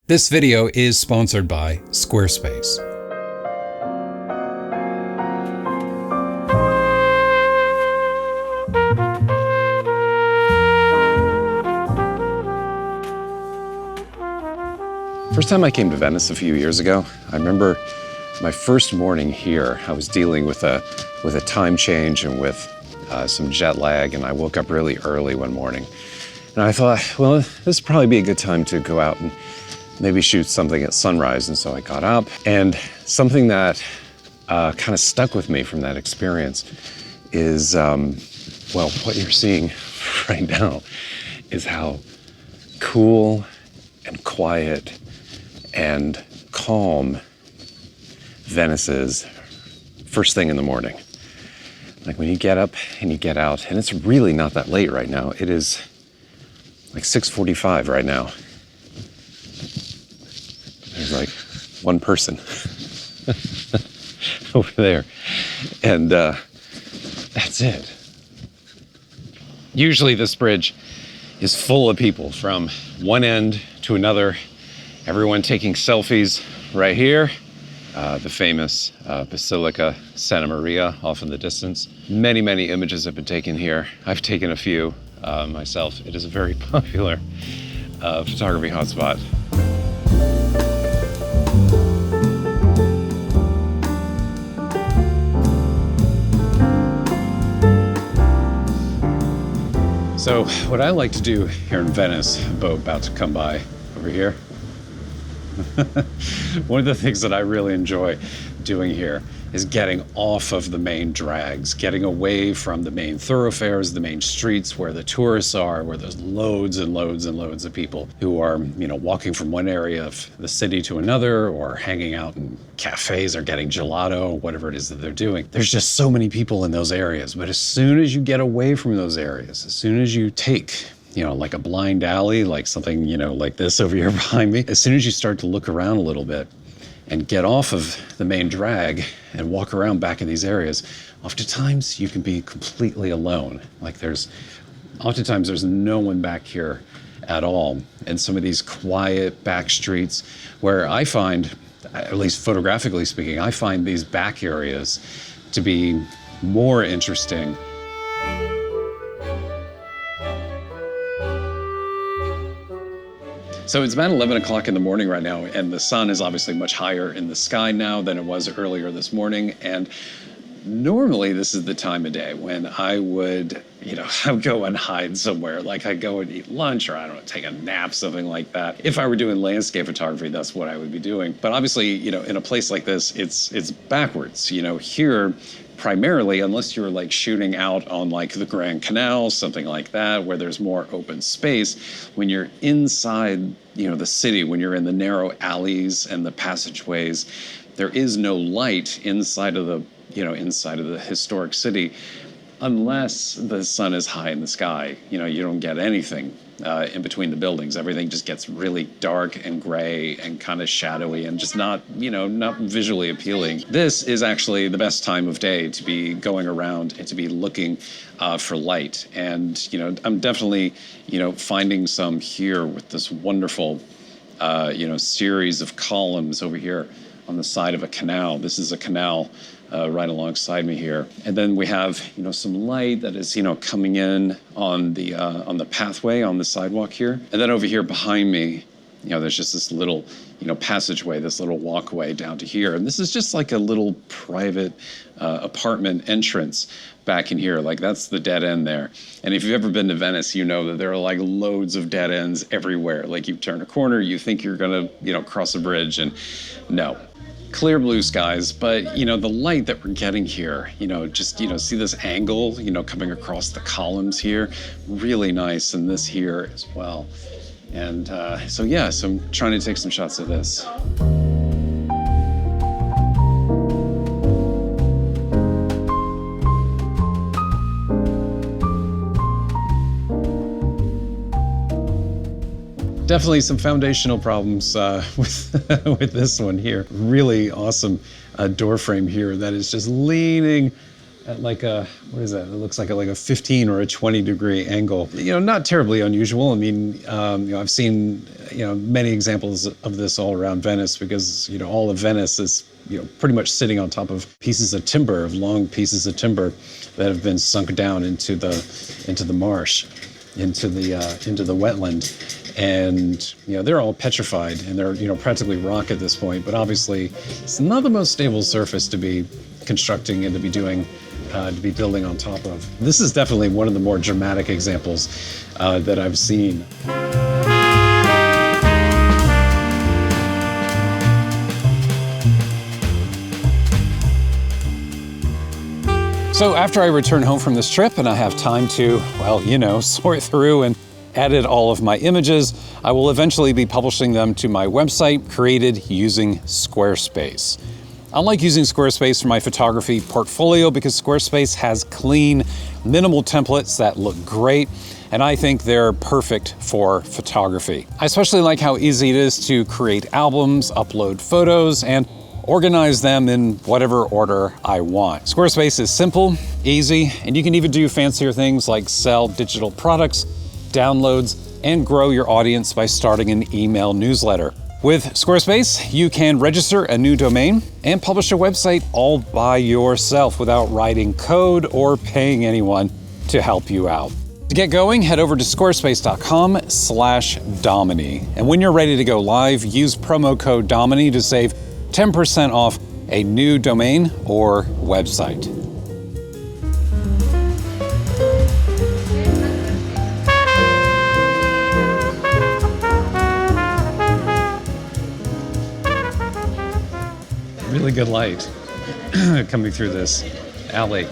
This video is sponsored by Squarespace. First time I came to Venice a few years ago, I remember my first morning here. I was dealing with a time change and with some jet lag, and I woke up really early one morning. And I thought, well, this would probably be a good time to go out and maybe shoot something at sunrise. And so I got up, and something that kind of stuck with me from that experience is, well, what you're seeing right now is how cool and quiet and calm Venice is first thing in the morning. Like when you get up and you get out, and it's really not that late right now. It is like 6:45 right now. There's like one person over there, and that's it. Usually this bridge is full of people from one end to another, everyone taking selfies right here. The famous Basilica Santa Maria off in the distance. Many, many images have been taken here. I've taken a few myself. It is a very popular photography hotspot. So what I like to do here in Venice, a boat about to come by over here. One of the things that I really enjoy doing here is getting off of the main drags, getting away from the main thoroughfares, the main streets where the tourists are, where there's loads and loads and loads of people who are, walking from one area of the city to another, or hanging out in cafes or getting gelato, or whatever it is that they're doing. There's just so many people in those areas. But as soon as you get away from those areas, as soon as you take like a blind alley, like something, like this over here behind me. As soon as you start to look around a little bit and get off of the main drag and walk around back in these areas, oftentimes you can be completely alone. Like oftentimes there's no one back here at all. And some of these quiet back streets where I find, at least photographically speaking, I find these back areas to be more interesting. So it's about 11 o'clock in the morning right now, and the sun is obviously much higher in the sky now than it was earlier this morning. And normally this is the time of day when I would, I would go and hide somewhere. Like I'd go and eat lunch, or I don't know, take a nap, something like that. If I were doing landscape photography, that's what I would be doing. But obviously, in a place like this, it's backwards. Here, primarily, unless you're like shooting out on like the Grand Canal, something like that, where there's more open space, when you're inside, the city, when you're in the narrow alleys and the passageways, there is no light inside of the, inside of the historic city, unless the sun is high in the sky. You don't get anything in between the buildings. Everything just gets really dark and gray and kind of shadowy and just not visually appealing. This is actually the best time of day to be going around and to be looking for light. And, I'm definitely, finding some here with this wonderful, series of columns over here on the side of a canal. This is a canal right alongside me here. And then we have, some light that is, coming in on the pathway on the sidewalk here. And then over here behind me, there's just this little, passageway, this little walkway down to here. And this is just like a little private apartment entrance back in here. Like that's the dead end there. And if you've ever been to Venice, you know that there are like loads of dead ends everywhere. Like you turn a corner, you think you're gonna, cross a bridge, and no. Clear blue skies, but the light that we're getting here, just see this angle, coming across the columns here, really nice, and this here as well. And so I'm trying to take some shots of this. Definitely some foundational problems with this one here. Really awesome door frame here that is just leaning at like a, what is that? It looks like a 15 or a 20 degree angle. Not terribly unusual. I mean, I've seen, many examples of this all around Venice because, all of Venice is, pretty much sitting on top of pieces of timber, of long pieces of timber that have been sunk down into the marsh, into the wetland. And, they're all petrified and they're, practically rock at this point. But obviously, it's not the most stable surface to be constructing and to be building on top of. This is definitely one of the more dramatic examples that I've seen. So after I return home from this trip and I have time to, sort through and edit all of my images, I will eventually be publishing them to my website created using Squarespace. I like using Squarespace for my photography portfolio because Squarespace has clean, minimal templates that look great, and I think they're perfect for photography. I especially like how easy it is to create albums, upload photos, and organize them in whatever order I want. Squarespace is simple, easy, and you can even do fancier things like sell digital products, downloads, and grow your audience by starting an email newsletter. With Squarespace, you can register a new domain and publish a website all by yourself without writing code or paying anyone to help you out. To get going, head over to squarespace.com/Dominey. And when you're ready to go live, use promo code Dominey to save 10% off a new domain or website. Really good light coming through this alley,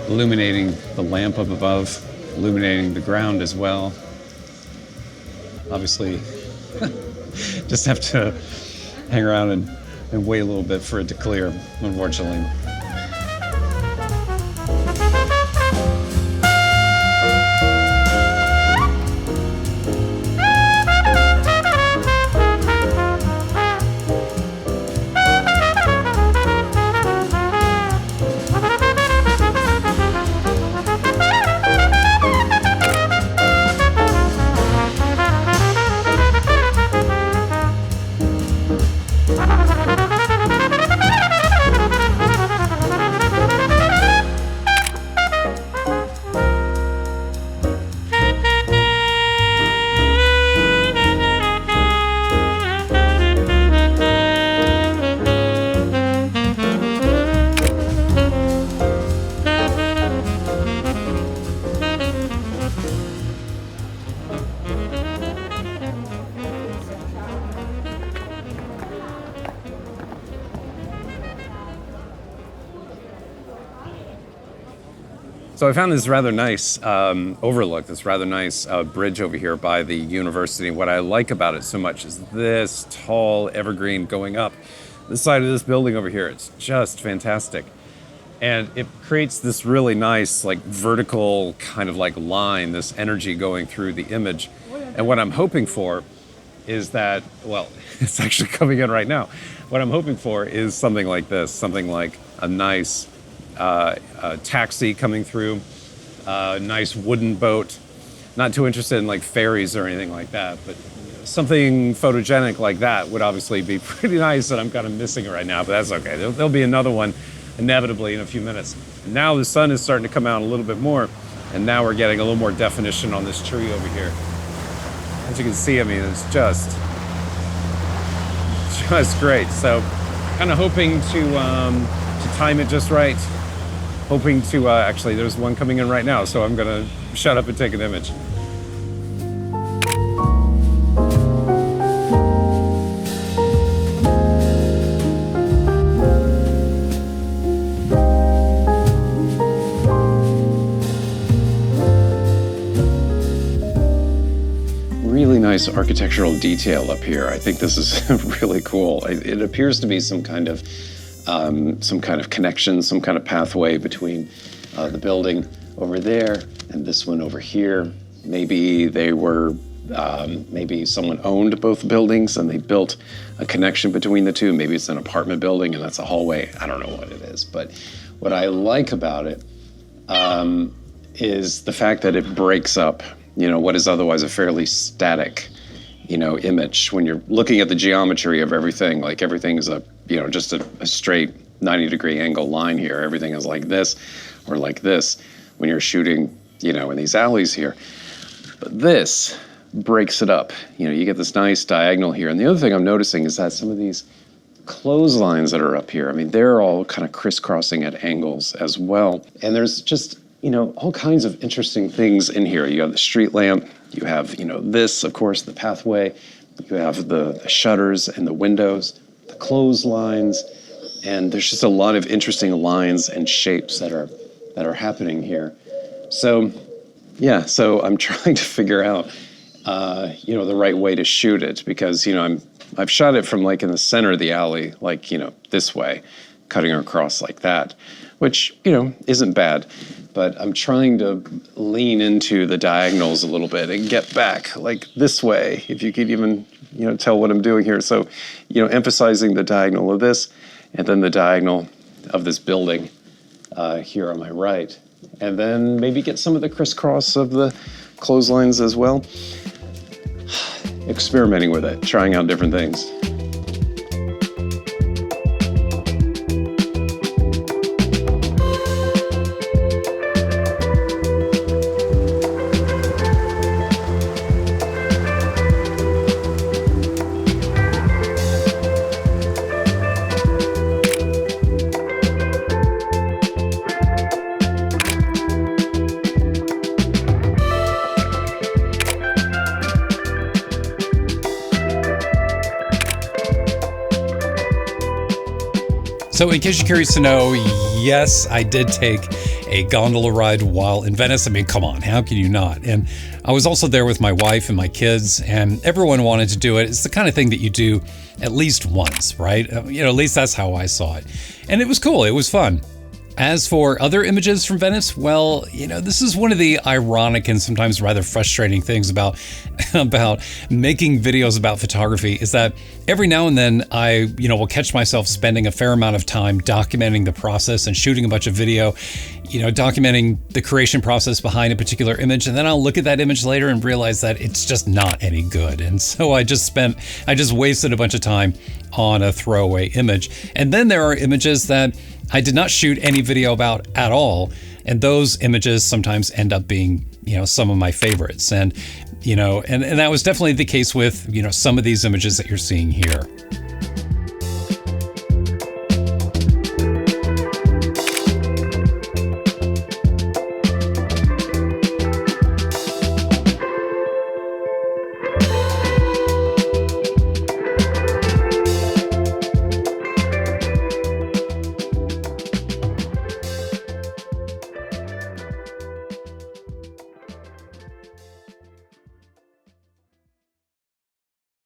illuminating the lamp up above, illuminating the ground as well. Obviously, just have to hang around and wait a little bit for it to clear, unfortunately. So I found this rather nice overlook, this rather nice bridge over here by the university. What I like about it so much is this tall evergreen going up the side of this building over here. It's just fantastic. And it creates this really nice, like vertical kind of like line, this energy going through the image. And what I'm hoping for is that, well, it's actually coming in right now. What I'm hoping for is something like this, something like a nice taxi coming through, a nice wooden boat. Not too interested in like ferries or anything like that, but something photogenic like that would obviously be pretty nice, and I'm kind of missing it right now, but that's okay. There'll be another one inevitably in a few minutes. And now the sun is starting to come out a little bit more, and now we're getting a little more definition on this tree over here. As you can see, I mean, it's just great. So kind of hoping to time it just right. Hoping to, actually, there's one coming in right now, so I'm gonna shut up and take an image. Really nice architectural detail up here. I think this is really cool. It appears to be some kind of connection, some kind of pathway between the building over there and this one over here. Maybe they were, maybe someone owned both buildings and they built a connection between the two. Maybe it's an apartment building and that's a hallway. I don't know what it is, but what I like about it is the fact that it breaks up, what is otherwise a fairly static, image. When you're looking at the geometry of everything, like everything is just a straight 90-degree angle line here. Everything is like this or like this when you're shooting, in these alleys here. But this breaks it up. You get this nice diagonal here. And the other thing I'm noticing is that some of these clotheslines that are up here, they're all kind of crisscrossing at angles as well. And there's just, all kinds of interesting things in here. You have the street lamp, you have, this, of course, the pathway, you have the shutters and the windows, the clotheslines, and there's just a lot of interesting lines and shapes that are happening here. So, yeah, so I'm trying to figure out, the right way to shoot it, because, I've shot it from like in the center of the alley, like, this way, cutting across like that, which, isn't bad. But I'm trying to lean into the diagonals a little bit and get back like this way, if you could even, tell what I'm doing here. So, emphasizing the diagonal of this and then the diagonal of this building here on my right. And then maybe get some of the crisscross of the clotheslines as well. Experimenting with it, trying out different things. So in case you're curious to know, yes, I did take a gondola ride while in Venice. Come on, how can you not? And I was also there with my wife and my kids, and everyone wanted to do it. It's the kind of thing that you do at least once, right? At least that's how I saw it. And it was cool, it was fun. As for other images from Venice, well, this is one of the ironic and sometimes rather frustrating things about making videos about photography, is that every now and then I, will catch myself spending a fair amount of time documenting the process and shooting a bunch of video, documenting the creation process behind a particular image, and then I'll look at that image later and realize that it's just not any good. And so I just wasted a bunch of time on a throwaway image. And then there are images that I did not shoot any video about at all, and those images sometimes end up being, some of my favorites. And, and that was definitely the case with, some of these images that you're seeing here.